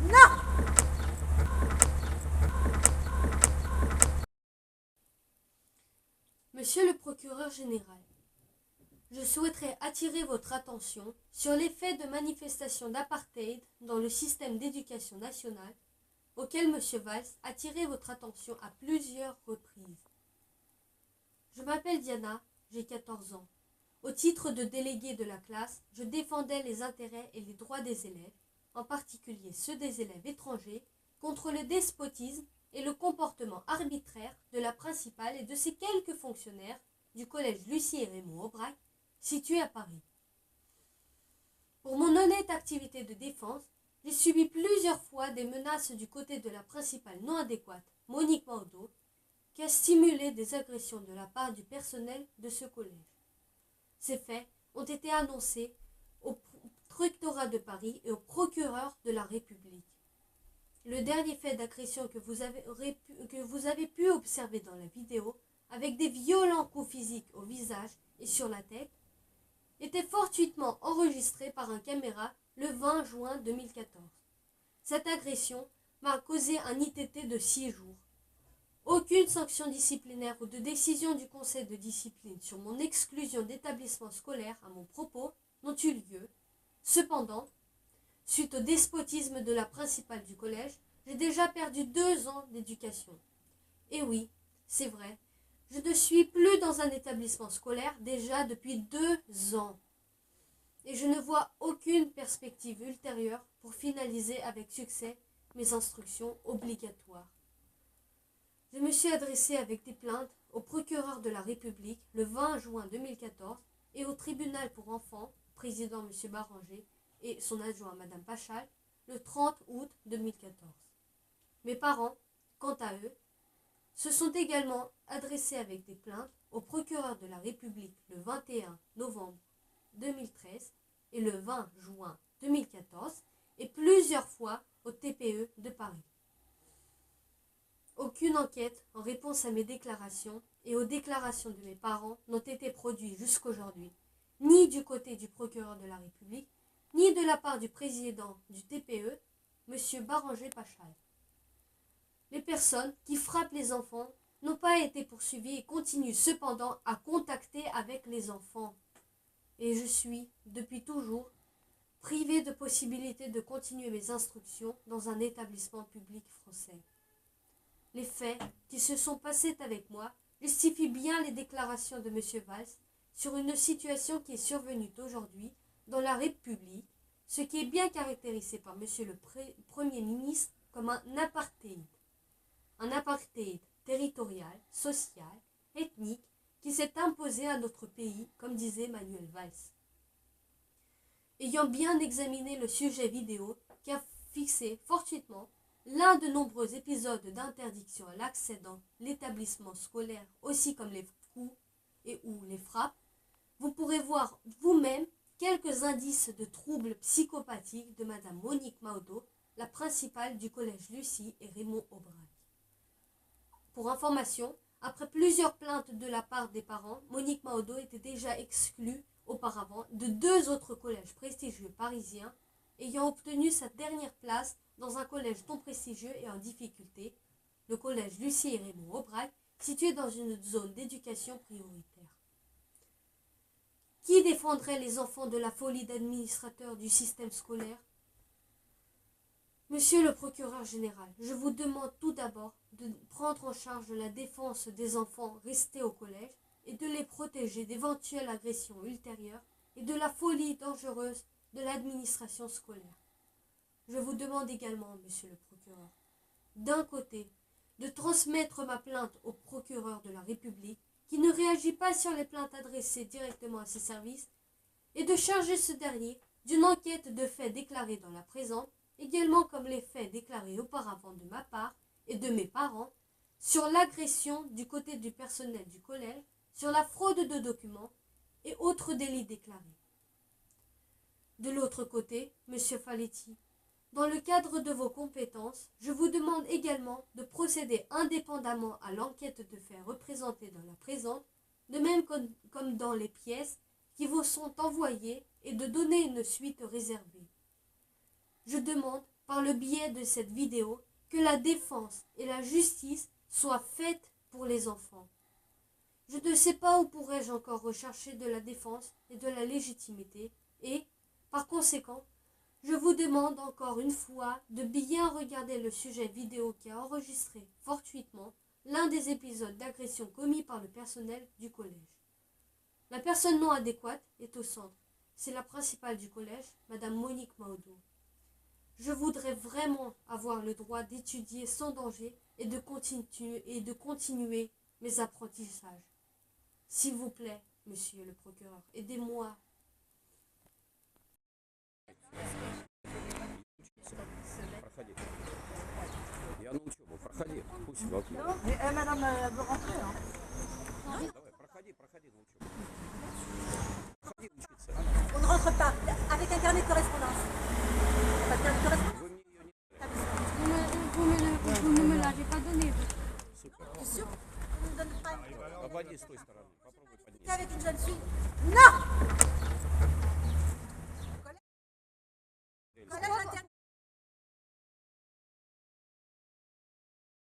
Non! Monsieur le procureur général, je souhaiterais attirer votre attention sur l'effet de manifestation d'apartheid dans le système d'éducation nationale auquel M. Valls a attiré votre attention à plusieurs reprises. Je m'appelle Diana, j'ai 14 ans. Au titre de déléguée de la classe, je défendais les intérêts et les droits des élèves, en particulier ceux des élèves étrangers, contre le despotisme et le comportement arbitraire de la principale et de ses quelques fonctionnaires du collège Lucie et Raymond Aubrac, situé à Paris. Pour mon honnête activité de défense, j'ai subi plusieurs fois des menaces du côté de la principale non adéquate, Monique Maudo, qui a stimulé des agressions de la part du personnel de ce collège. Ces faits ont été annoncés au rectorat de Paris et au procureur de la République. Le dernier fait d'agression que vous avez pu observer dans la vidéo, avec des violents coups physiques au visage et sur la tête, était fortuitement enregistré par un caméra le 20 juin 2014. Cette agression m'a causé un ITT de 6 jours. Aucune sanction disciplinaire ou de décision du conseil de discipline sur mon exclusion d'établissement scolaire à mon propos n'ont eu lieu. Cependant, suite au despotisme de la principale du collège, j'ai déjà perdu 2 ans d'éducation. Et oui, c'est vrai, je ne suis plus dans un établissement scolaire déjà depuis 2 ans. Et je ne vois aucune perspective ultérieure pour finaliser avec succès mes instructions obligatoires. Je me suis adressée avec des plaintes au procureur de la République le 20 juin 2014 et au tribunal pour enfants, président M. Baranger et son adjoint Mme Pachal, le 30 août 2014. Mes parents, quant à eux, se sont également adressés avec des plaintes au procureur de la République le 21 novembre 2013 et le 20 juin 2014 et plusieurs fois au TPE de Paris. Aucune enquête en réponse à mes déclarations et aux déclarations de mes parents n'ont été produites jusqu'aujourd'hui, ni du côté du procureur de la République, ni de la part du président du TPE, M. Baranger Pachal. Les personnes qui frappent les enfants n'ont pas été poursuivies et continuent cependant à contacter avec les enfants. Et je suis, depuis toujours, privée de possibilité de continuer mes instructions dans un établissement public français. Les faits qui se sont passés avec moi justifient bien les déclarations de M. Valls sur une situation qui est survenue aujourd'hui dans la République, ce qui est bien caractérisé par M. le Premier ministre comme un apartheid territorial, social, ethnique, qui s'est imposé à notre pays, comme disait Manuel Valls. Ayant bien examiné le sujet vidéo qui a fixé fortuitement l'un de nombreux épisodes d'interdiction à l'accès dans l'établissement scolaire, aussi comme les coups et ou les frappes, vous pourrez voir vous-même quelques indices de troubles psychopathiques de Mme Monique Maudo, la principale du collège Lucie et Raymond Aubrac. Pour information, après plusieurs plaintes de la part des parents, Monique Maudo était déjà exclue auparavant de 2 autres collèges prestigieux parisiens, ayant obtenu sa dernière place dans un collège non prestigieux et en difficulté, le collège Lucie et Raymond Aubrac, situé dans une zone d'éducation prioritaire. Qui défendrait les enfants de la folie d'administrateurs du système scolaire? Monsieur le procureur général, je vous demande tout d'abord de prendre en charge la défense des enfants restés au collège et de les protéger d'éventuelles agressions ultérieures et de la folie dangereuse de l'administration scolaire. Je vous demande également, monsieur le procureur, d'un côté, de transmettre ma plainte au procureur de la République, qui ne réagit pas sur les plaintes adressées directement à ses services, et de charger ce dernier d'une enquête de faits déclarés dans la présente, également comme les faits déclarés auparavant de ma part et de mes parents, sur l'agression du côté du personnel du collège, sur la fraude de documents et autres délits déclarés. De l'autre côté, monsieur Faletti, dans le cadre de vos compétences, je vous demande également de procéder indépendamment à l'enquête de faits représentés dans la présente, de même comme dans les pièces qui vous sont envoyées et de donner une suite réservée. Je demande par le biais de cette vidéo, que la défense et la justice soient faites pour les enfants. Je ne sais pas où pourrais-je encore rechercher de la défense et de la légitimité et, par conséquent, je vous demande encore une fois de bien regarder le sujet vidéo qui a enregistré fortuitement l'un des épisodes d'agression commis par le personnel du collège. La personne non adéquate est au centre. C'est la principale du collège, Madame Monique Maodo. Je voudrais vraiment avoir le droit d'étudier sans danger et de continuer mes apprentissages. S'il vous plaît, monsieur le procureur, aidez-moi. Проходи. Я на учебу, проходи. Пусть Madame veut rentrer. Hein. Давай, проходи на учебу. Проходи учиться. On ne rentre pas avec un carnet de correspondance. Pas de carnet de correspondance. Вы мне ее не... Vous ne me l'avez pas donné. Супер. T'es sûr qu'on ne donne pas Обойди с той стороны. Попробуй T'es поднять. avec une jeune fille.